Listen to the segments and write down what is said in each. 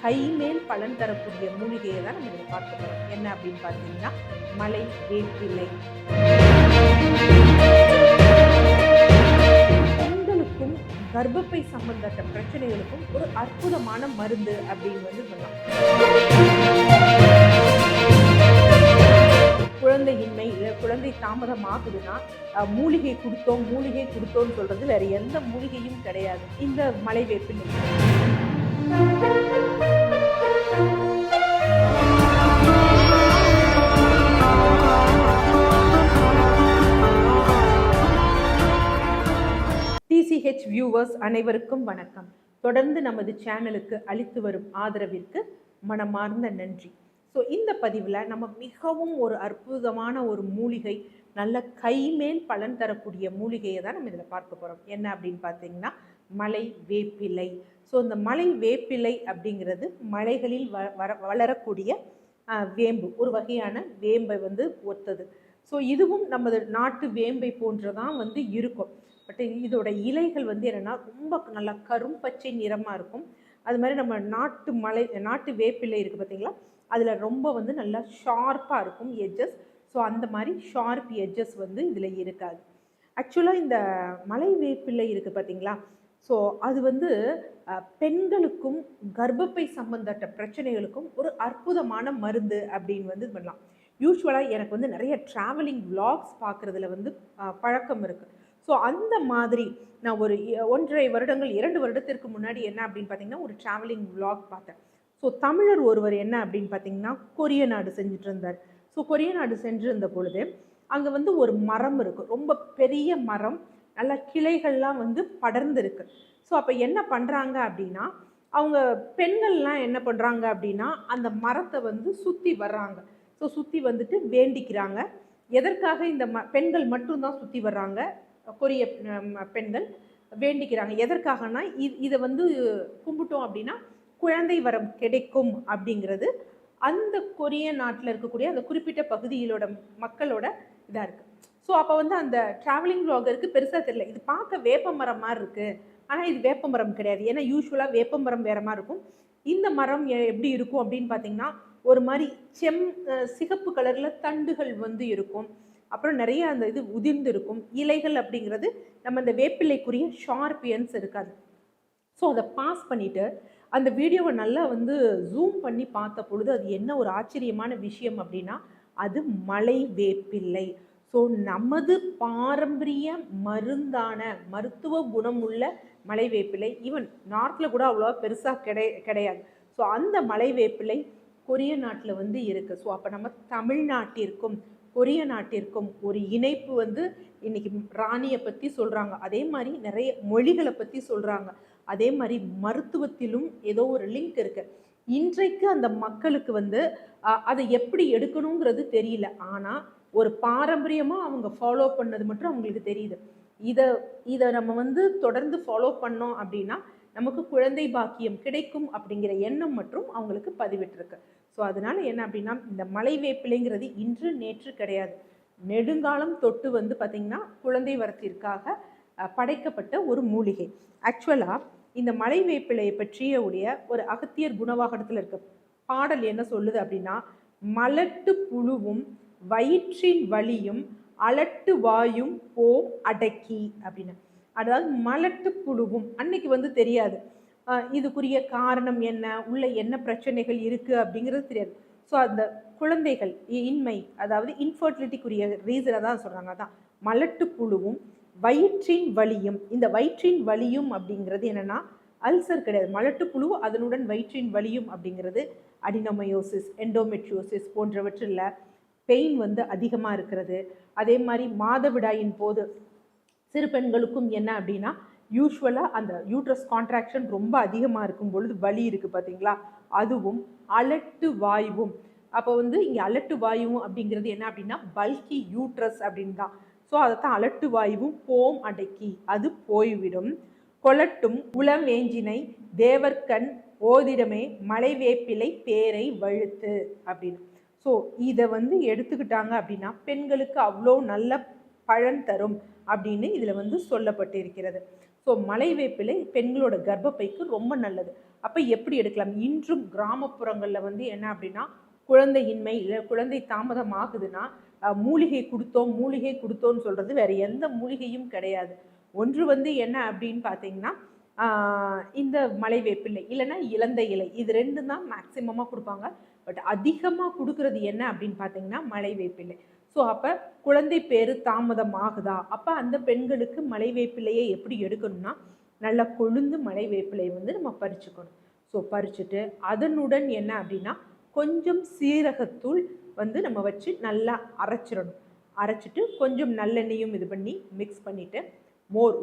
கைமேல் பலன் தரக்கூடிய மூலிகையை தான் நம்ம இதில் பார்க்க போகிறோம். என்ன அப்படின்னு பார்த்தீங்கன்னா மலை வேப்பிலை. பெண்களுக்கும் கர்ப்பப்பை சம்பந்தப்பட்ட பிரச்சனைகளுக்கும் ஒரு அற்புதமான மருந்து அப்படின்னு சொல்லலாம். குழந்தையின்மை இல்லை குழந்தை தாமதம் ஆகுதுன்னா மூலிகை கொடுத்தோம்னு சொல்றது வேற எந்த மூலிகையும் கிடையாது, இந்த மலை வேப்பிலை. டிசிஹெச் வியூவர்ஸ் அனைவருக்கும் வணக்கம். தொடர்ந்து நமது சேனலுக்கு அளித்து வரும் ஆதரவிற்கு மனமார்ந்த நன்றி. ஸோ இந்த பதிவில் நம்ம மிகவும் ஒரு அற்புதமான ஒரு மூலிகை, நல்ல கைமேல் பலன் தரக்கூடிய மூலிகையை தான் நம்ம இதில் பார்க்க போகிறோம். என்ன அப்படின்னு பார்த்தீங்கன்னா மலை வேப்பிலை. ஸோ இந்த மலை வேப்பிலை அப்படிங்கிறது மலைகளில் வளரக்கூடிய வேம்பு, ஒரு வகையான வேம்பை ஒத்தது. ஸோ இதுவும் நமது நாட்டு வேம்பை போன்றதான் இருக்கும். பட் இதோட இலைகள் என்னென்னா ரொம்ப நல்லா கரும்பச்சை நிறமாக இருக்கும். அது மாதிரி நம்ம நாட்டு வேப்பிலை இருக்குது பார்த்தீங்களா, அதில் ரொம்ப நல்லா ஷார்ப்பாக இருக்கும் எட்ஜஸ். ஸோ அந்த மாதிரி ஷார்ப் எட்ஜஸ் இதில் இருக்காது. ஆக்சுவலாக இந்த மலை வேப்பிலை இருக்குது பார்த்தீங்களா, ஸோ அது பெண்களுக்கும் கர்ப்பப்பை சம்பந்தப்பட்ட பிரச்சனைகளுக்கும் ஒரு அற்புதமான மருந்து அப்படின்னு பண்ணலாம். யூஸ்வலாக எனக்கு நிறைய ட்ராவலிங் விளாக்ஸ் பார்க்குறதுல பழக்கம் இருக்குது. ஸோ அந்த மாதிரி நான் ஒரு 1.5 வருடங்கள் 2 வருடத்திற்கு முன்னாடி என்ன அப்படின்னு பார்த்தீங்கன்னா ஒரு ட்ராவலிங் விளாக் பார்த்தேன். ஸோ தமிழர் ஒருவர் என்ன அப்படின்னு பார்த்தீங்கன்னா கொரிய நாடு செஞ்சுட்டு இருந்தார். ஸோ கொரிய நாடு சென்றிருந்த பொழுது அங்கே ஒரு மரம் இருக்குது, ரொம்ப பெரிய மரம், நல்ல கிளைகள்லாம் படர்ந்து இருக்கு. ஸோ அப்போ என்ன பண்ணுறாங்க அப்படின்னா அவங்க பெண்கள்லாம் என்ன பண்ணுறாங்க அப்படின்னா அந்த மரத்தை சுற்றி வர்றாங்க. ஸோ சுற்றி வேண்டிக்கிறாங்க. எதற்காக இந்த பெண்கள் மட்டும்தான் சுற்றி வர்றாங்க, கொரிய பெண்கள் வேண்டிக்கிறாங்க. எதற்காகனா இதை கும்பிட்டோம் அப்படின்னா குழந்தை வரம் கிடைக்கும் அப்படிங்கிறது அந்த கொரிய நாட்டில் இருக்கக்கூடிய அந்த குறிப்பிட்ட பகுதியிலோட மக்களோட இதாக இருக்குது. ஸோ அப்போ அந்த ட்ராவலிங் வ்ளாகருக்கு பெருசாக தெரியல, இது பார்க்க வேப்ப மரம் மாதிரி இருக்குது, ஆனால் இது வேப்ப மரம் கிடையாது. ஏன்னா யூஸ்வலாக வேப்ப மரம் வேற மாதிரி இருக்கும். இந்த மரம் எப்படி இருக்கும் அப்படின்னு பார்த்தீங்கன்னா ஒரு மாதிரி சிகப்பு கலரில் தண்டுகள் இருக்கும். அப்புறம் நிறைய அந்த இது உதிர்ந்து இருக்கும். இலைகள் அப்படிங்கிறது நம்ம அந்த வேப்பிலைக்குரிய ஷார்பியன்ஸ் இருக்காது. ஸோ அதை பாஸ் பண்ணிவிட்டு அந்த வீடியோவை நல்லா ஜூம் பண்ணி பார்த்த பொழுது அது என்ன ஒரு ஆச்சரியமான விஷயம் அப்படின்னா அது மலை வேப்பிலை. ஸோ நமது பாரம்பரிய மருந்தான மருத்துவ குணம் உள்ள மலை வேப்பிலை ஈவன் நார்த்தில் கூட அவ்வளோவா பெருசாக கிடையாது. ஸோ அந்த மலை வேப்பிலை கொரிய நாட்டில் இருக்குது. ஸோ அப்போ நம்ம தமிழ்நாட்டிற்கும் கொரிய நாட்டிற்கும் ஒரு இணைப்பு இன்னைக்கு ராணியை பற்றி சொல்கிறாங்க, அதே மாதிரி நிறைய மொழிகளை பற்றி சொல்கிறாங்க, அதே மாதிரி மருத்துவத்திலும் ஏதோ ஒரு லிங்க் இருக்குது. இன்றைக்கு அந்த மக்களுக்கு அதை எப்படி எடுக்கணுங்கிறது தெரியல, ஆனால் ஒரு பாரம்பரியமாக அவங்க ஃபாலோ பண்ணது மட்டும் அவங்களுக்கு தெரியுது. இதை நம்ம தொடர்ந்து ஃபாலோ பண்ணோம் அப்படின்னா நமக்கு குழந்தை பாக்கியம் கிடைக்கும் அப்படிங்கிற எண்ணம் மற்றும் அவங்களுக்கு பதிவிட்டிருக்கு. ஸோ அதனால என்ன அப்படின்னா இந்த மலை வேப்பிலைங்கிறது இன்று நேற்று கிடையாது, நெடுங்காலம் தொட்டு பார்த்திங்கன்னா குழந்தை வரத்திற்காக படைக்கப்பட்ட ஒரு மூலிகை. ஆக்சுவலாக இந்த மலை வேப்பிலையை பற்றிய ஒரு அகத்தியர் குணவாகனத்தில் இருக்க பாடல் என்ன சொல்லுது அப்படின்னா மலட்டு புழுவும் வயிற்றின் வலியும் அலட்டு வாயும் போம் அடக்கி அப்படின்னு. அதாவது மலட்டு புழுவும் அன்னைக்கு தெரியாது, இதுக்குரிய காரணம் என்ன, உள்ள என்ன பிரச்சனைகள் இருக்குது அப்படிங்கிறது தெரியாது. ஸோ அந்த குழந்தைகள் இன்மை, அதாவது இன்ஃபர்டிலிட்டிக்குரிய ரீசனை தான் சொல்கிறாங்க. அதான் மலட்டு புழுவும் வயிற்றின் வலியும். இந்த வயிற்றின் வலியும் அப்படிங்கிறது என்னென்னா அல்சர் கிடையாது, மலட்டு புழு அதனுடன் வயிற்றின் வலியும் அப்படிங்கிறது அடினோமயோசிஸ் எண்டோமெட்ரியோசிஸ் போன்றவற்றில் பெயின் அதிகமாக இருக்கிறது. அதே மாதிரி மாதவிடாயின் போது சிறு பெண்களுக்கும் என்ன அப்படின்னா யூஸ்வலாக அந்த யூட்ரஸ் கான்ட்ராக்ஷன் ரொம்ப அதிகமாக இருக்கும் பொழுது வலி இருக்குது பார்த்தீங்களா, அதுவும் அலட்டு வாயுவும். அப்போ இங்கே அலட்டு வாயுவும் அப்படிங்கிறது என்ன அப்படின்னா பல்கி யூட்ரஸ் அப்படின்னு தான். ஸோ அதைத்தான் அலட்டு வாயுவும் போம் அடக்கி, அது போய்விடும். கொலட்டும் உளவேஞ்சினை தேவர்கண் ஓதிடமே மலை வேப்பிலை பேரை வழுத்து அப்படின்னு. ஸோ இதை எடுத்துக்கிட்டாங்க அப்படின்னா பெண்களுக்கு அவ்வளோ நல்ல பலன் தரும் அப்படின்னு இதில் வந்து சொல்லப்பட்டிருக்கிறது. ஸோ மலை வேப்பிலை பெண்களோட கர்ப்பப்பைக்கு ரொம்ப நல்லது. அப்போ எப்படி எடுக்கலாம்? இன்றும் கிராமப்புறங்களில் வந்து என்ன அப்படின்னா, குழந்தையின்மை இல்லை குழந்தை தாமதம் ஆகுதுன்னா மூலிகை கொடுத்தோம்னு சொல்கிறது வேற எந்த மூலிகையும் கிடையாது. ஒன்று வந்து என்ன அப்படின்னு பார்த்தீங்கன்னா, இந்த மலை வேப்பிலை இல்லைன்னா இலந்தை இலை, இது ரெண்டும் தான் மேக்சிமமாக கொடுப்பாங்க. பட் அதிகமாக கொடுக்கறது என்ன அப்படின்னு பார்த்தீங்கன்னா மலை வேப்பிலை. ஸோ அப்போ குழந்தை பேரு தாமதம் ஆகுதா, அப்போ அந்த பெண்களுக்கு மலை வேப்பிலையை எப்படி எடுக்கணும்னா, நல்லா கொழுந்து மலை வேப்பிலையை வந்து நம்ம பறிச்சுக்கணும். ஸோ பறிச்சுட்டு அதனுடன் என்ன அப்படின்னா கொஞ்சம் சீரகத்தூள் வந்து நம்ம வச்சு நல்லா அரைச்சிடணும். அரைச்சிட்டு கொஞ்சம் நல்லெண்ணெயும் இது பண்ணி மிக்ஸ் பண்ணிவிட்டு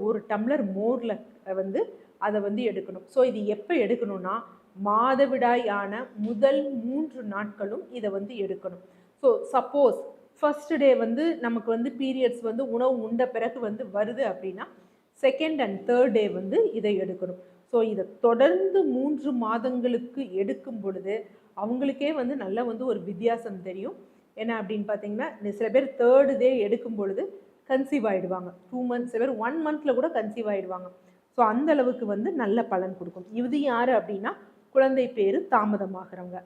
ஒரு டம்ளர் மோரில் வந்து அதை வந்து எடுக்கணும். ஸோ இது எப்போ எடுக்கணும்னா, மாதவிடாய் ஆன முதல் 3 நாட்களும் இதை வந்து எடுக்கணும். ஸோ சப்போஸ் ஃபர்ஸ்ட் டே வந்து நமக்கு வந்து பீரியட்ஸ் வந்து உணவு உண்ட பிறகு வந்து வருது அப்படின்னா, செகண்ட் அண்ட் தேர்ட் டே வந்து இதை எடுக்கணும். ஸோ இதை தொடர்ந்து 3 மாதங்களுக்கு எடுக்கும் பொழுது அவங்களுக்கே வந்து நல்லா வந்து ஒரு வித்தியாசம் தெரியும். என்ன அப்படின்னு பார்த்தீங்கன்னா, சில பேர் தேர்டு டே எடுக்கும் பொழுது கன்சீவ் ஆகிடுவாங்க. 2 months, சில பேர் 1 monthல கூட கன்சீவ் ஆகிடுவாங்க. ஸோ அந்த அளவுக்கு வந்து நல்ல பலன் கொடுக்கும். இது யார் அப்படின்னா, குழந்தை பேர் தாமதமாகறவங்க.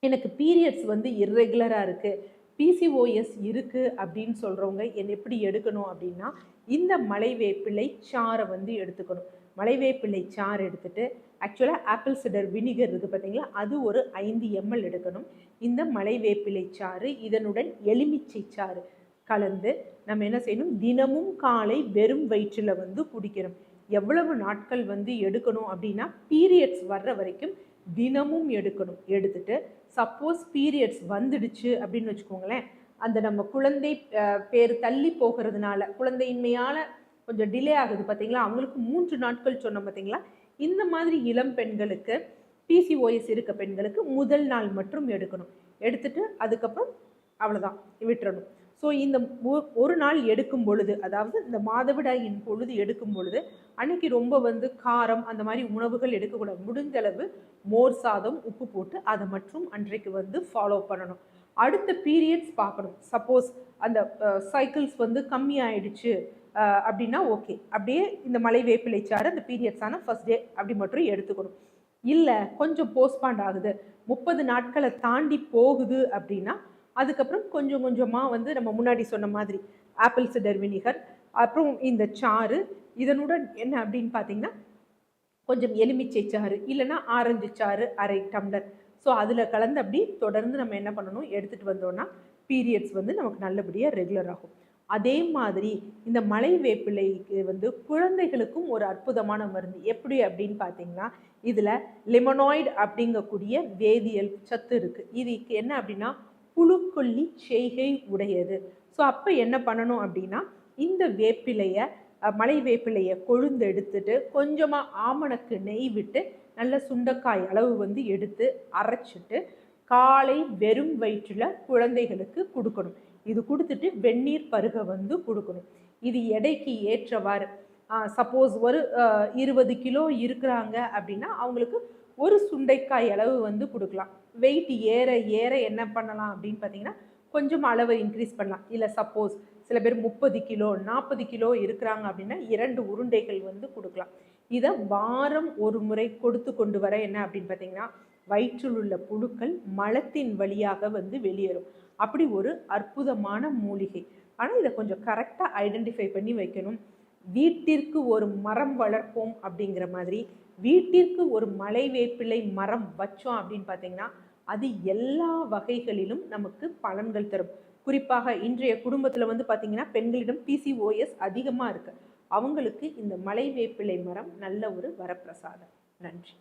எனக்கு பீரியட்ஸ் வந்து இர்ரெகுலராக இருக்குது, பிசிஓஎஸ் இருக்குது அப்படின்னு சொல்கிறவங்க எப்படி எடுக்கணும் அப்படின்னா, இந்த மலை வேப்பிலை சாறை வந்து எடுத்துக்கணும். மலை வேப்பிலை சாறு எடுத்துகிட்டு ஆக்சுவலாக ஆப்பிள் சிடர் வினிகர் இருக்குது பார்த்தீங்களா, அது ஒரு 5 ml எடுக்கணும். இந்த மலை வேப்பிலை சாறு இதனுடன் எலுமிச்சை சாறு கலந்து நம்ம என்ன செய்யணும், தினமும் காலை வெறும் வயிற்றில் வந்து குடிக்கணும். எவ்வளவு நாட்கள் வந்து எடுக்கணும் அப்படின்னா, பீரியட்ஸ் வர்ற வரைக்கும் தினமும் எடுக்கணும். எடுத்துட்டு சப்போஸ் பீரியட்ஸ் வந்துடுச்சு அப்படின்னு வச்சுக்கோங்களேன், அந்த நம்ம குழந்தை பேர் தள்ளி போகிறதுனால குழந்தையின்மையால் கொஞ்சம் டிலே ஆகுது பார்த்தீங்களா, அவங்களுக்கு 3 நாட்கள் சொன்னோம் பார்த்தீங்களா, இந்த மாதிரி இளம் பெண்களுக்கு பிசிஓஎஸ் இருக்க பெண்களுக்கு முதல் நாள் மட்டும் எடுக்கணும். எடுத்துட்டு அதுக்கப்புறம் அவ்வளோதான் விட்டுறணும். ஸோ இந்த ஒரு நாள் எடுக்கும் பொழுது, அதாவது இந்த மாதவிடாயின் பொழுது எடுக்கும் பொழுது அன்னைக்கு ரொம்ப வந்து காரம் அந்த மாதிரி உணவுகள் எடுக்கக்கூடாது. முடிஞ்ச அளவு மோர் சாதம் உப்பு போட்டு அதை மட்டும் அன்றைக்கு வந்து ஃபாலோ பண்ணணும். அடுத்த பீரியட்ஸ் பார்க்கணும். சப்போஸ் அந்த சைக்கிள்ஸ் வந்து கம்மி ஆயிடுச்சு அப்படின்னா ஓகே, அப்படியே இந்த மலை வேப்பிலை சாறு அந்த பீரியட்ஸான ஃபர்ஸ்ட் டே அப்படி மட்டும் எடுத்துக்கணும். இல்லை கொஞ்சம் போஸ்ட்பாண்ட் ஆகுது, 30 நாட்களை தாண்டி போகுது அப்படின்னா அதுக்கப்புறம் கொஞ்சம் கொஞ்சமாக வந்து நம்ம முன்னாடி சொன்ன மாதிரி ஆப்பிள் சிடர் வினிகர், அப்புறம் இந்த சாறு, இதனுடன் என்ன அப்படின்னு பார்த்தீங்கன்னா கொஞ்சம் எலுமிச்சை சாறு இல்லைன்னா ஆரஞ்சு சாறு அரை டம்ளர். ஸோ அதில் கலந்து அப்படி தொடர்ந்து நம்ம என்ன பண்ணணும், எடுத்துகிட்டு வந்தோம்னா பீரியட்ஸ் வந்து நமக்கு நல்லபடியாக ரெகுலர் ஆகும். அதே மாதிரி இந்த மலை வேப்பிலைக்கு வந்து குழந்தைகளுக்கும் ஒரு அற்புதமான மருந்து. எப்படி அப்படின்னு பார்த்தீங்கன்னா, இதில் லிமனாய்டு அப்படிங்கக்கூடிய வேதியியல் சத்து இருக்குது. இதுக்கு என்ன அப்படின்னா புழுக்கொல்லி செய்கை உடையது. ஸோ அப்போ என்ன பண்ணணும் அப்படின்னா, இந்த வேப்பிலையை மலை வேப்பிலையை கொழுந்து எடுத்துட்டு கொஞ்சமாக ஆமணக்கு நெய் விட்டு நல்ல சுண்டைக்காய் அளவு வந்து எடுத்து அரைச்சிட்டு காலை வெறும் வயிற்றில் குழந்தைகளுக்கு கொடுக்கணும். இது கொடுத்துட்டு வெந்நீர் பருக வந்து கொடுக்கணும். இது எடைக்கு ஏற்றவாறு சப்போஸ் ஒரு 20 கிலோ இருக்கிறாங்க அப்படின்னா அவங்களுக்கு ஒரு சுண்டைக்காய் அளவு வந்து கொடுக்கலாம். வெயிட் ஏற ஏற என்ன பண்ணலாம் அப்படின்னு பார்த்தீங்கன்னா, கொஞ்சம் அளவை இன்க்ரீஸ் பண்ணலாம். இல்லை சப்போஸ் சில பேர் 30 கிலோ 40 கிலோ இருக்கிறாங்க அப்படின்னா 2 உருண்டைகள் வந்து கொடுக்கலாம். இதை வாரம் ஒரு முறை கொடுத்து கொண்டு வர என்ன அப்படின்னு பார்த்தீங்கன்னா, வயிற்றில் உள்ள புழுக்கள் மலத்தின் வழியாக வந்து வெளியேறும். அப்படி ஒரு அற்புதமான மூலிகை. ஆனால் இதை கொஞ்சம் கரெக்டாக ஐடென்டிஃபை பண்ணி வைக்கணும். வீட்டிற்கு ஒரு மரம் வளர்ப்போம் அப்படிங்கிற மாதிரி வீட்டிற்கு ஒரு மலை வேப்பிலை மரம் வச்சோம் அப்படின்னு பார்த்தீங்கன்னா, அது எல்லா வகைகளிலும் நமக்கு பலன்கள் தரும். குறிப்பாக இன்றைய குடும்பத்தில் வந்து பார்த்தீங்கன்னா, பெண்களிடம் பிசிஓஎஸ் அதிகமாக இருக்குது. அவங்களுக்கு இந்த மலை வேப்பிலை மரம் நல்ல ஒரு வரப்பிரசாதம். நன்றி.